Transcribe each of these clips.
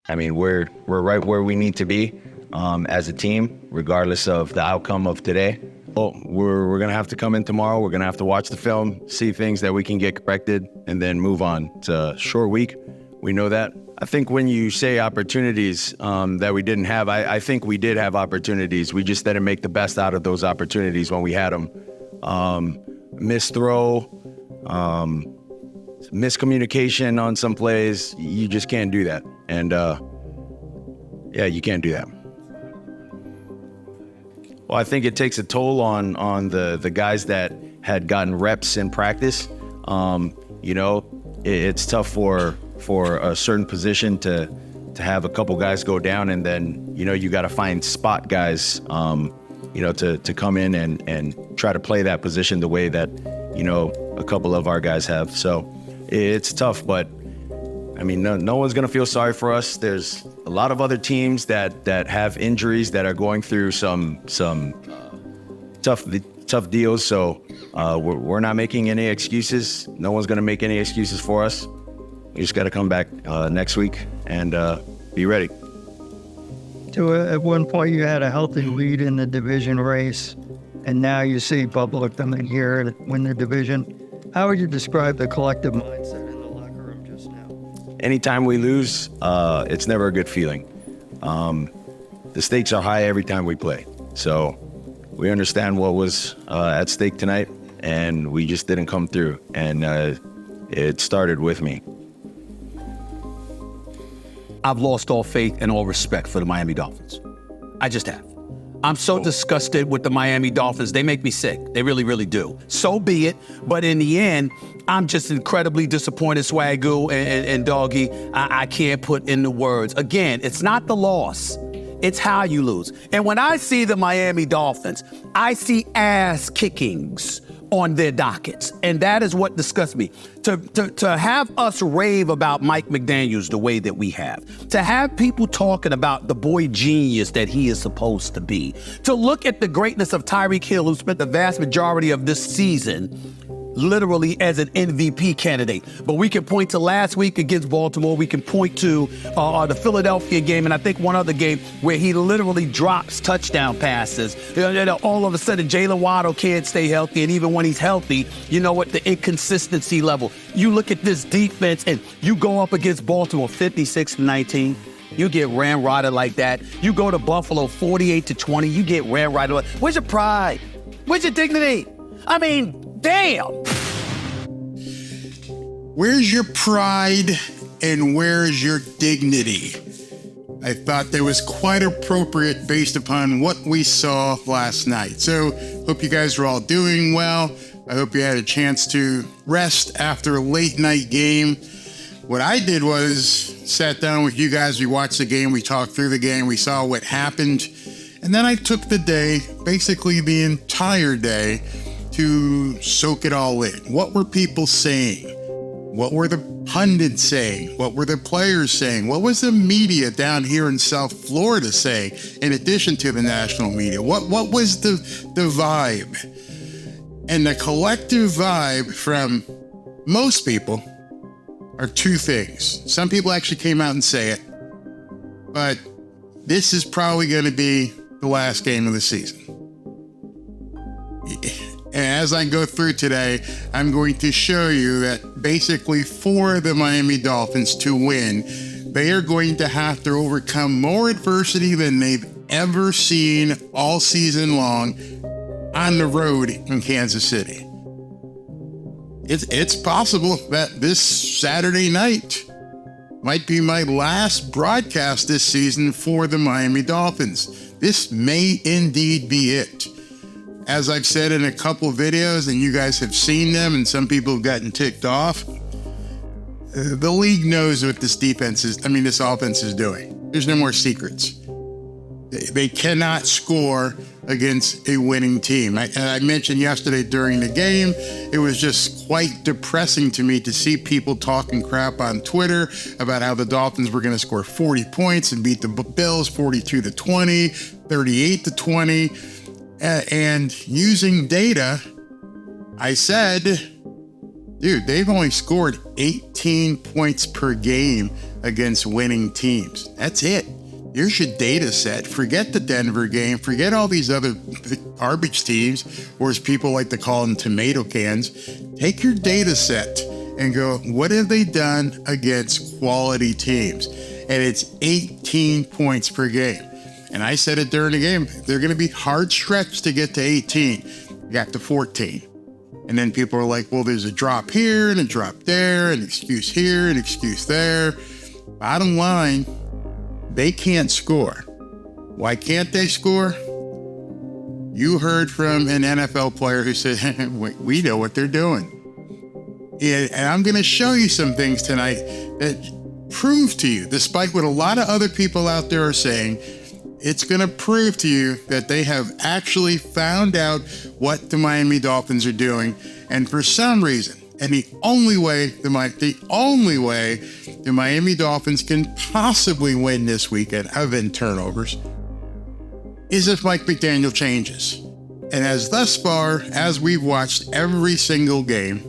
I mean, we're right where we need to be as a team, regardless of the outcome of today. Well, we're going to have to come in tomorrow. We're going to have to watch the film, see things that we can get corrected, and then move on. It's a short week. We know that. I think when you say opportunities that we didn't have, I think we did have opportunities. We just didn't make the best out of those opportunities when we had them. Missed throw, miscommunication on some plays. You just can't do that. And yeah, you can't do that. Well, I think it takes a toll on the guys that had gotten reps in practice. You know, it's tough for a certain position to have a couple guys go down, and then, you know, you got to find spot guys, you know, to come in and try to play that position the way that, you know, a couple of our guys have. So it's tough, but I mean, no one's going to feel sorry for us. There's a lot of other teams that have injuries that are going through some tough deals. So we're not making any excuses. No one's going to make any excuses for us. We just got to come back next week and be ready. So at one point you had a healthy lead in the division race, and now you see Bubba coming here to win the division. How would you describe the collective mindset in the locker room just now? Anytime we lose, it's never a good feeling. The stakes are high every time we play. So we understand what was at stake tonight, and we just didn't come through. And it started with me. I've lost all faith and all respect for the Miami Dolphins. I just have. I'm so disgusted with the Miami Dolphins. They make me sick. They really, really do. So be it. But in the end, I'm just incredibly disappointed, Swagoo and Doggy. I can't put in the words. Again, it's not the loss. It's how you lose. And when I see the Miami Dolphins, I see ass kickings on their dockets. And that is what disgusts me. To have us rave about Mike McDaniels the way that we have, to have people talking about the boy genius that he is supposed to be, to look at the greatness of Tyreek Hill, who spent the vast majority of this season literally as an MVP candidate. But we can point to last week against Baltimore. We can point to the Philadelphia game, and I think one other game where he literally drops touchdown passes. All of a sudden, Jalen Waddle can't stay healthy, and even when he's healthy, you know what, the inconsistency level. You look at this defense, and you go up against Baltimore 56-19. You get ramrodded like that. You go to Buffalo 48-20. You get ramrodded. Where's your pride? Where's your dignity? I mean, damn. Where's your pride and where's your dignity? I thought that was quite appropriate based upon what we saw last night. So hope you guys are all doing well. I hope you had a chance to rest after a late night game. What I did was sat down with you guys. We watched the game. We talked through the game. We saw what happened. And then I took the day, basically the entire day, to soak it all in. What were people saying? What were the pundits saying? What were the players saying? What was the media down here in South Florida saying, in addition to the national media? What was the vibe? And the collective vibe from most people are two things. Some people actually came out and say it, but this is probably going to be the last game of the season. And as I go through today, I'm going to show you that basically for the Miami Dolphins to win, they are going to have to overcome more adversity than they've ever seen all season long on the road in Kansas City. It's possible that this Saturday night might be my last broadcast this season for the Miami Dolphins. This may indeed be it. As I've said in a couple of videos, and you guys have seen them, and some people have gotten ticked off, the league knows what this offense is doing. There's no more secrets. They cannot score against a winning team. I mentioned yesterday during the game, it was just quite depressing to me to see people talking crap on Twitter about how the Dolphins were going to score 40 points and beat the Bills 42-20, 38-20. And using data, I said, dude, they've only scored 18 points per game against winning teams. That's it. Here's your data set. Forget the Denver game. Forget all these other garbage teams, or as people like to call them, tomato cans. Take your data set and go, what have they done against quality teams? And it's 18 points per game. And I said it during the game, they're going to be hard stretched to get to 18. You got to 14. And then people are like, well, there's a drop here and a drop there, an excuse here, an excuse there. Bottom line, they can't score. Why can't they score? You heard from an NFL player who said, we know what they're doing. And I'm going to show you some things tonight that prove to you, despite what a lot of other people out there are saying, it's going to prove to you that they have actually found out what the Miami Dolphins are doing. And for some reason, and the only way the Miami Dolphins can possibly win this weekend, other than turnovers, is if Mike McDaniel changes. And as thus far, as we've watched every single game,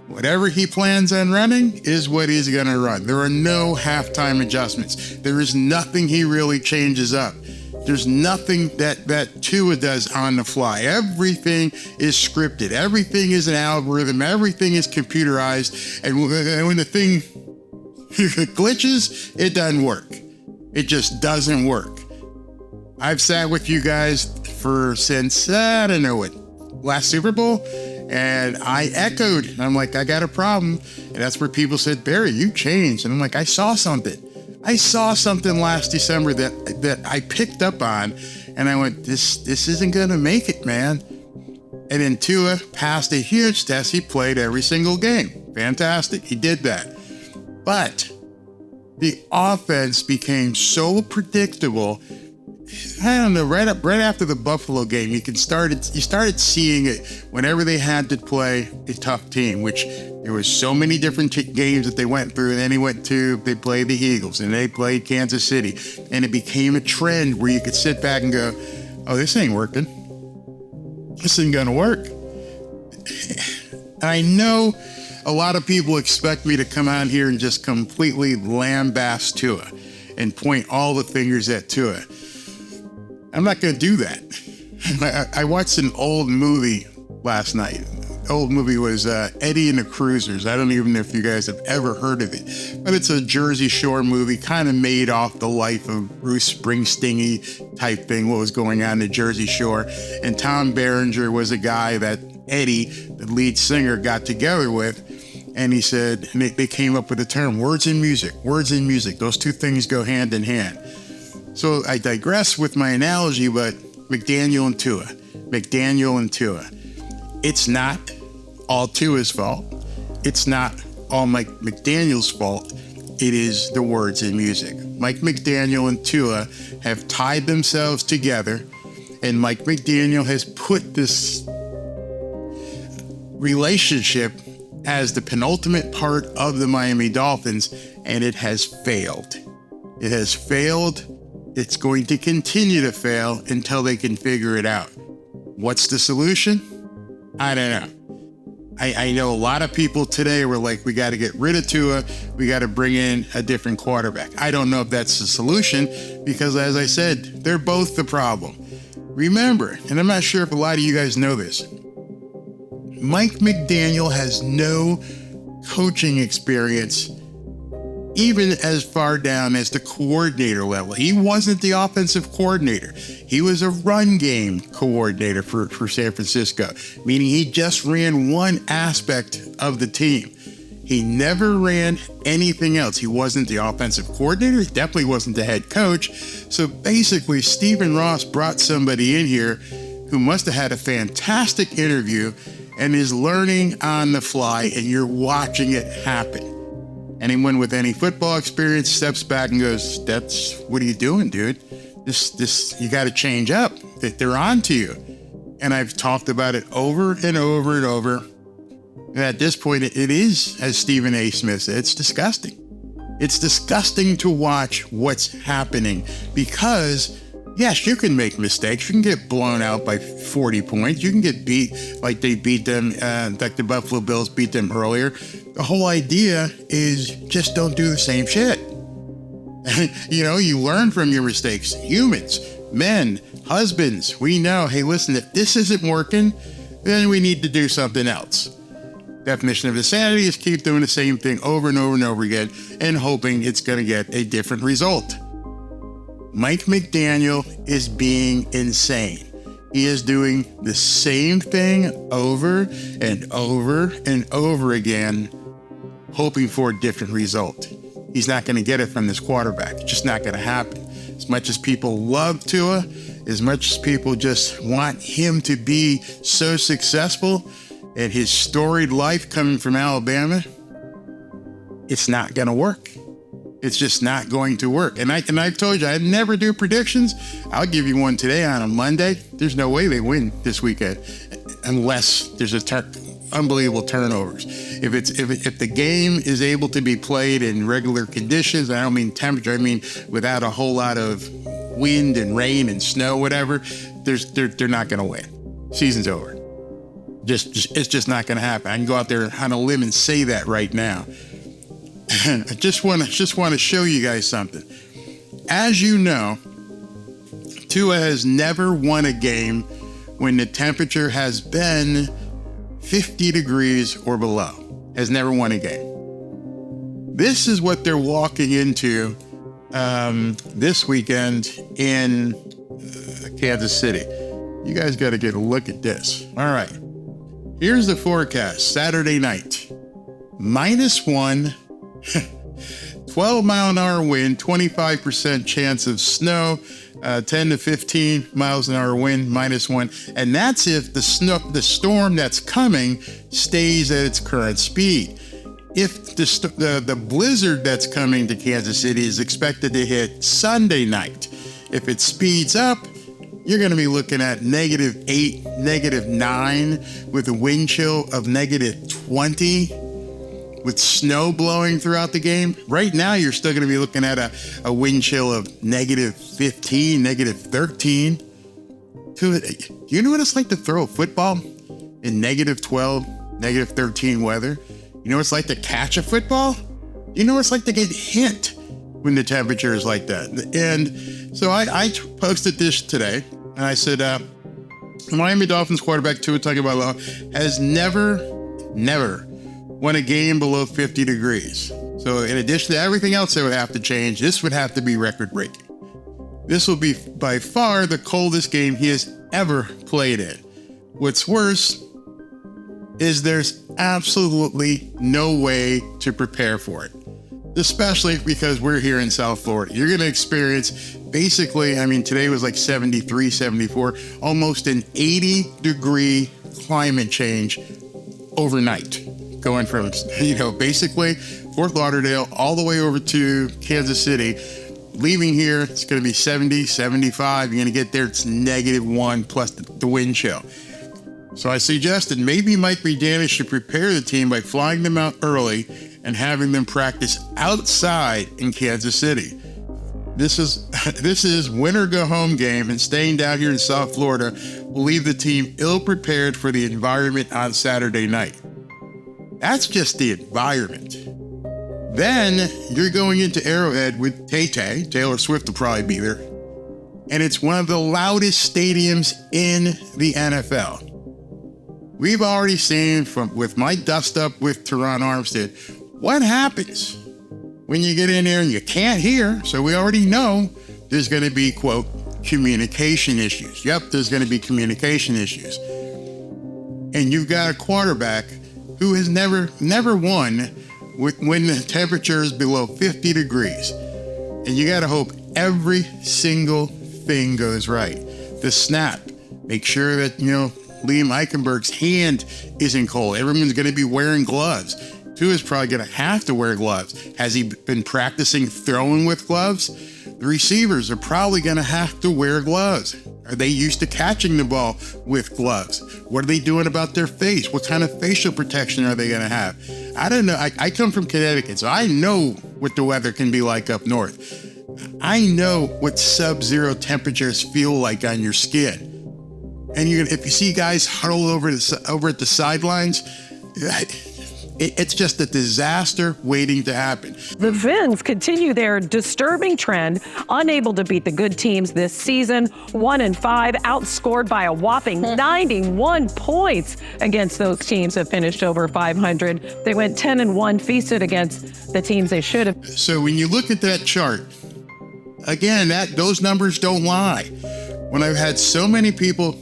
whatever he plans on running is what he's going to run. There are no halftime adjustments. There is nothing he really changes up. There's nothing that Tua does on the fly. Everything is scripted. Everything is an algorithm. Everything is computerized. And when the thing glitches, it doesn't work. It just doesn't work. I've sat with you guys since, I don't know what, last Super Bowl. And I echoed. I'm like, I got a problem. And that's where people said, Barry, you changed. And I'm like, I saw something. I saw something last December that I picked up on. And I went, this isn't going to make it, man. And then Tua passed a huge test. He played every single game. Fantastic. He did that. But the offense became so predictable. I don't know, right after the Buffalo game, you started seeing it whenever they had to play a tough team, which there was so many different games that they went through. And then they played the Eagles and they played Kansas City. And it became a trend where you could sit back and go, oh, this ain't working. This isn't going to work. I know a lot of people expect me to come out here and just completely lambaste Tua and point all the fingers at Tua. I'm not going to do that. I watched an old movie last night. The old movie was Eddie and the Cruisers. I don't even know if you guys have ever heard of it, but it's a Jersey Shore movie, kind of made off the life of Bruce Springsteen type thing, what was going on in Jersey Shore. And Tom Berenger was a guy that Eddie, the lead singer, got together with. And he said, and they came up with the term, words and music. Words and music. Those two things go hand in hand. So I digress with my analogy, but McDaniel and Tua. It's not all Tua's fault. It's not all Mike McDaniel's fault. It is the words and music. Mike McDaniel and Tua have tied themselves together, and Mike McDaniel has put this relationship as the penultimate part of the Miami Dolphins, and it has failed. It has failed. It's going to continue to fail until they can figure it out. What's the solution? I don't know. I know a lot of people today were like, we got to get rid of Tua. We got to bring in a different quarterback. I don't know if that's the solution because, as I said, they're both the problem. Remember, and I'm not sure if a lot of you guys know this, Mike McDaniel has no coaching experience even as far down as the coordinator level. He wasn't the offensive coordinator. He was a run game coordinator for San Francisco, meaning he just ran one aspect of the team. He never ran anything else. He wasn't the offensive coordinator. He definitely wasn't the head coach. So basically, Stephen Ross brought somebody in here who must have had a fantastic interview and is learning on the fly, and you're watching it happen. Anyone with any football experience steps back and goes, what are you doing, dude? This, you got to change up. They're on to you. And I've talked about it over and over and over. And at this point, it is, as Stephen A. Smith said, it's disgusting. It's disgusting to watch what's happening because, yes, you can make mistakes. You can get blown out by 40 points. You can get beat like they beat them, like the Buffalo Bills beat them earlier. The whole idea is just don't do the same shit. You learn from your mistakes. Humans, men, husbands, we know, hey, listen, if this isn't working, then we need to do something else. Definition of insanity is keep doing the same thing over and over and over again and hoping it's going to get a different result. Mike McDaniel is being insane. He is doing the same thing over and over and over again, hoping for a different result. He's not going to get it from this quarterback. It's just not going to happen. As much as people love Tua, as much as people just want him to be so successful and his storied life coming from Alabama, it's not going to work. It's just not going to work. And I've told you, I never do predictions. I'll give you one today on a Monday. There's no way they win this weekend unless there's unbelievable turnovers. If the game is able to be played in regular conditions, I don't mean temperature, I mean without a whole lot of wind and rain and snow, whatever, they're not going to win. Season's over. It's just not going to happen. I can go out there on a limb and say that right now. I just want to show you guys something. As you know, Tua has never won a game when the temperature has been 50 degrees or below. Has never won a game. This is what they're walking into this weekend in Kansas City. You guys got to get a look at this. All right. Here's the forecast. Saturday night. -1. 12-mile-an-hour wind, 25% chance of snow, 10 to 15 miles an hour wind, -1. And that's if the storm that's coming stays at its current speed. If the blizzard that's coming to Kansas City is expected to hit Sunday night, if it speeds up, you're going to be looking at -8, -9 with a wind chill of -20. With snow blowing throughout the game. Right now, you're still going to be looking at a wind chill of -15, -13. Do you know what it's like to throw a football in -12, -13 weather? You know what it's like to catch a football? You know what it's like to get hit when the temperature is like that? And so I posted this today, and I said, Miami Dolphins quarterback Tua Tagovailoa has never won a game below 50 degrees. So in addition to everything else that would have to change, this would have to be record-breaking. This will be by far the coldest game he has ever played in. What's worse is there's absolutely no way to prepare for it, especially because we're here in South Florida. You're going to experience basically, today was like 73, 74, almost an 80-degree climate change overnight. Going from, basically Fort Lauderdale all the way over to Kansas City. Leaving here, it's going to be 70, 75. You're going to get there, it's -1 plus the wind chill. So I suggested maybe Mike McDaniel should prepare the team by flying them out early and having them practice outside in Kansas City. This is win or go home game, and staying down here in South Florida will leave the team ill prepared for the environment on Saturday night. That's just the environment. Then you're going into Arrowhead with Tay-Tay. Taylor Swift will probably be there. And it's one of the loudest stadiums in the NFL. We've already seen with my dust up with Teron Armstead, what happens when you get in there and you can't hear. So we already know there's going to be, quote, communication issues. Yep, there's going to be communication issues. And you've got a quarterback who has never won when the temperature is below 50 degrees. And you got to hope every single thing goes right. The snap, make sure that, Liam Eichenberg's hand isn't cold. Everyone's going to be wearing gloves. Tua's probably going to have to wear gloves. Has he been practicing throwing with gloves? The receivers are probably going to have to wear gloves. Are they used to catching the ball with gloves? What are they doing about their face? What kind of facial protection are they going to have? I don't know. I come from Connecticut, so I know what the weather can be like up north. I know what sub-zero temperatures feel like on your skin. And if you see guys huddled over at the sidelines, it's just a disaster waiting to happen. The Fins continue their disturbing trend, unable to beat the good teams this season. 1-5, outscored by a whopping 91 points against those teams that finished over 500. They went 10-1, feasted against the teams they should have. So when you look at that chart, again, those numbers don't lie. When I've had so many people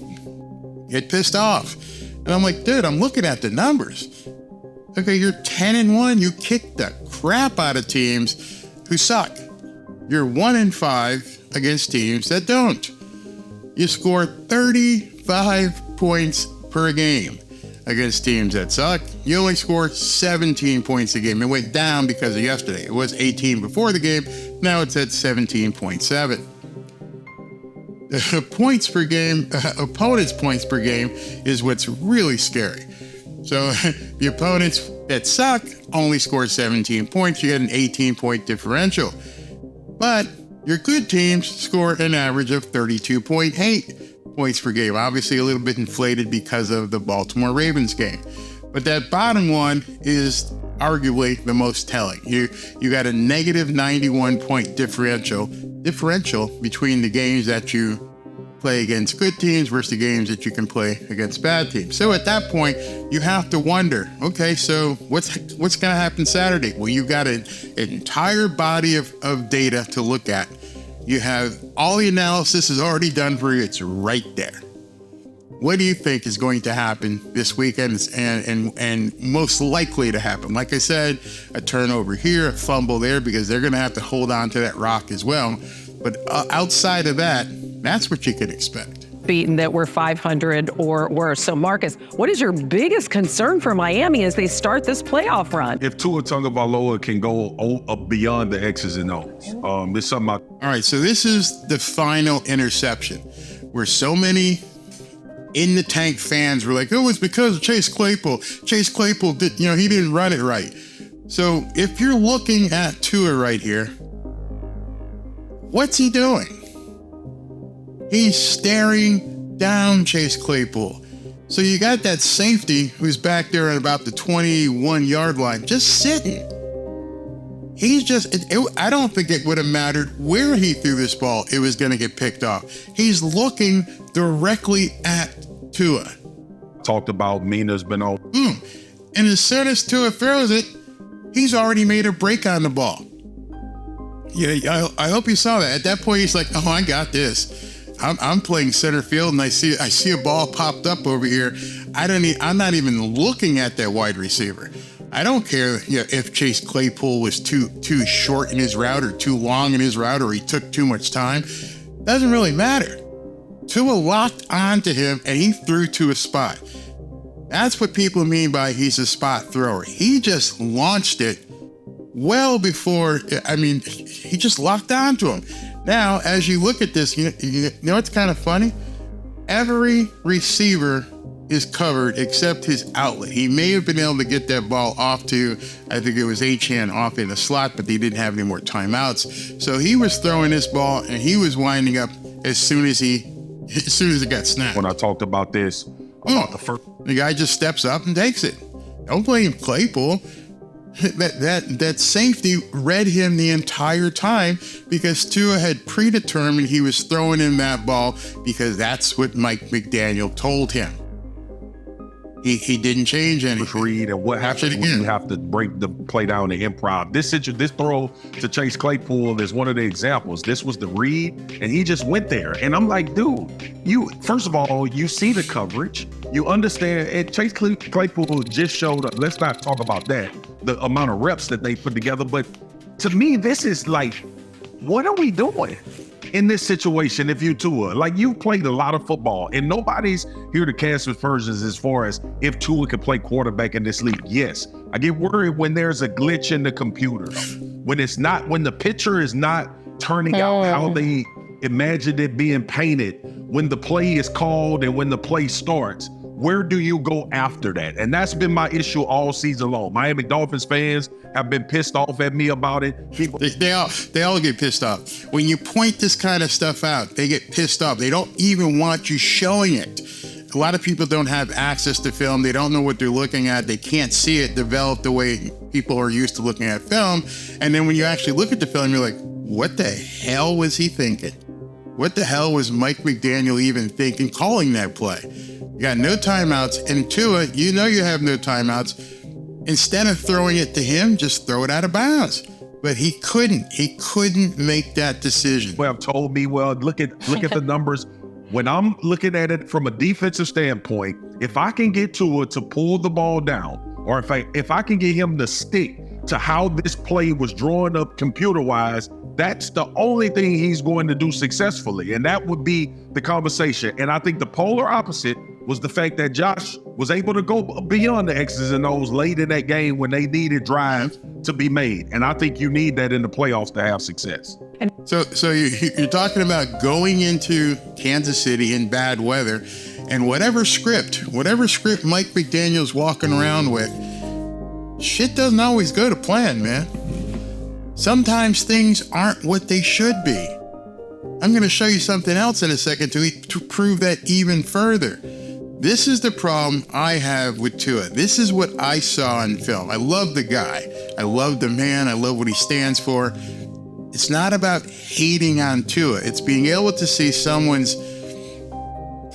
get pissed off, and I'm like, dude, I'm looking at the numbers. Okay, you're 10-1. You kick the crap out of teams who suck. You're 1-5 against teams that don't. You score 35 points per game against teams that suck. You only score 17 points a game. It went down because of yesterday. It was 18 before the game. Now it's at 17.7. Points per game, opponents' points per game is what's really scary. So the opponents that suck only score 17 points. You get an 18-point differential. But your good teams score an average of 32.8 points per game. Obviously a little bit inflated because of the Baltimore Ravens game. But that bottom one is arguably the most telling. You got a negative 91-point differential between the games that you play against good teams versus the games that you can play against bad teams. So at that point, you have to wonder, okay, so what's going to happen Saturday? Well, you've got an entire body of data to look at. You have all the analysis is already done for you. It's right there. What do you think is going to happen this weekend and most likely to happen? Like I said, a turnover here, a fumble there, because they're going to have to hold on to that rock as well. But outside of that, that's what you could expect. Beaten that were 500 or worse. So Marcus, what is your biggest concern for Miami as they start this playoff run? If Tua Tagovailoa can go beyond the X's and O's, it's something. All right, so this is the final interception where so many in the tank fans were like, oh, it's because of Chase Claypool. Chase Claypool did, he didn't run it right. So if you're looking at Tua right here, what's he doing? He's staring down Chase Claypool. So you got that safety who's back there at about the 21-yard line, just sitting. He's I don't think it would have mattered where he threw this ball. It was going to get picked off. He's looking directly at Tua. Talked about Mina's been on. And as soon as Tua throws it, he's already made a break on the ball. Yeah, I hope you saw that. At that point, he's like, oh, I got this. I'm playing center field, and I see a ball popped up over here. I'm not even looking at that wide receiver. I don't care if Chase Claypool was too short in his route or too long in his route or he took too much time. Doesn't really matter. Tua locked onto him, and he threw to a spot. That's what people mean by he's a spot thrower. He just launched it well before, he just locked onto him. Now, as you look at this, you know what's kind of funny? Every receiver is covered except his outlet. He may have been able to get that ball off to, I think it was Achane off in the slot, but they didn't have any more timeouts. So he was throwing this ball, and he was winding up as soon as it got snapped. When I talked about this, about the first, the guy just steps up and takes it. Don't blame Claypool. That safety read him the entire time because Tua had predetermined he was throwing him that ball because that's what Mike McDaniel told him. He didn't change anything. Read and what happens when you have to break the play down to improv. This throw to Chase Claypool is one of the examples. This was the read, and he just went there. And I'm like, dude, first of all, you see the coverage. You understand, and Chase Claypool just showed up. Let's not talk about that, the amount of reps that they put together. But to me, this is like, what are we doing in this situation if you Tua? Like, you played a lot of football, and nobody's here to cast aspersions as far as if Tua can play quarterback in this league. Yes, I get worried when there's a glitch in the computer. When the picture is not turning out how they imagined it being painted, when the play is called and when the play starts. Where do you go after that? And that's been my issue all season long. Miami Dolphins fans have been pissed off at me about it. People, they all get pissed off. When you point this kind of stuff out, they get pissed off. They don't even want you showing it. a lot of people don't have access to film. They don't know what they're looking at. They can't see it develop the way people are used to looking at film. And then when you actually look at the film, you're like, what the hell was he thinking? What the hell was Mike McDaniel even thinking calling that play? You got no timeouts. And Tua, you know you have no timeouts. Instead of throwing it to him, just throw it out of bounds. But he couldn't. He couldn't make that decision. Well, told me, well, look at the numbers. When I'm looking at it from a defensive standpoint, if I can get Tua to pull the ball down, or if I can get him to stick to how this play was drawn up computer-wise, that's the only thing he's going to do successfully. And that would be the conversation. And I think the polar opposite was the fact that Josh was able to go beyond the X's and O's late in that game when they needed drives to be made. And I think you need that in the playoffs to have success. So you're talking about going into Kansas City in bad weather, and whatever script Mike McDaniel's walking around with, shit doesn't always go to plan, man. Sometimes things aren't what they should be. I'm going to show you something else in a second to prove that even further. This is the problem I have with Tua. This is what I saw in film. I love the guy. I love the man. I love what he stands for. It's not about hating on Tua. It's being able to see someone's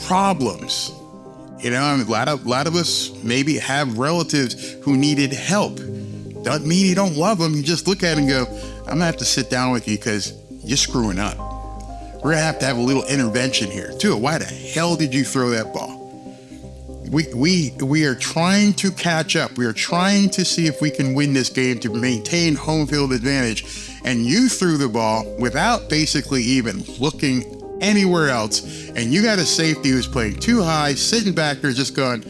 problems. You know, I mean, a lot of us maybe have relatives who needed help. Doesn't mean you don't love them. You just look at it and go, I'm gonna have to sit down with you because you're screwing up. We're gonna have to have a little intervention here. Tua, why the hell did you throw that ball? We are trying to catch up. We are trying to see if we can win this game to maintain home field advantage. And you threw the ball without basically even looking anywhere else. And you got a safety who's playing too high, sitting back there just going,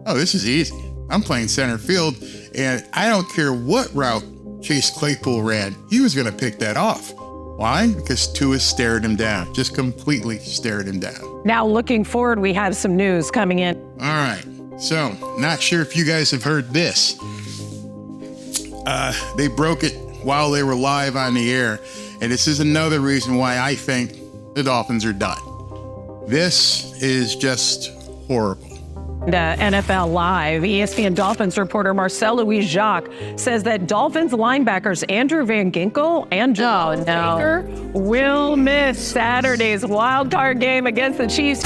oh, this is easy. I'm playing center field, and I don't care what route Chase Claypool ran, he was going to pick that off. Why? Because Tua stared him down, just completely stared him down. Now looking forward, we have some news coming in. All right, so not sure if you guys have heard this. They broke it while they were live on the air, and this is another reason why I think the Dolphins are done. This is just horrible. NFL Live, ESPN Dolphins reporter Marcel Louis-Jacques says that Dolphins linebackers Andrew Van Ginkel and Baker will miss Saturday's wildcard game against the Chiefs.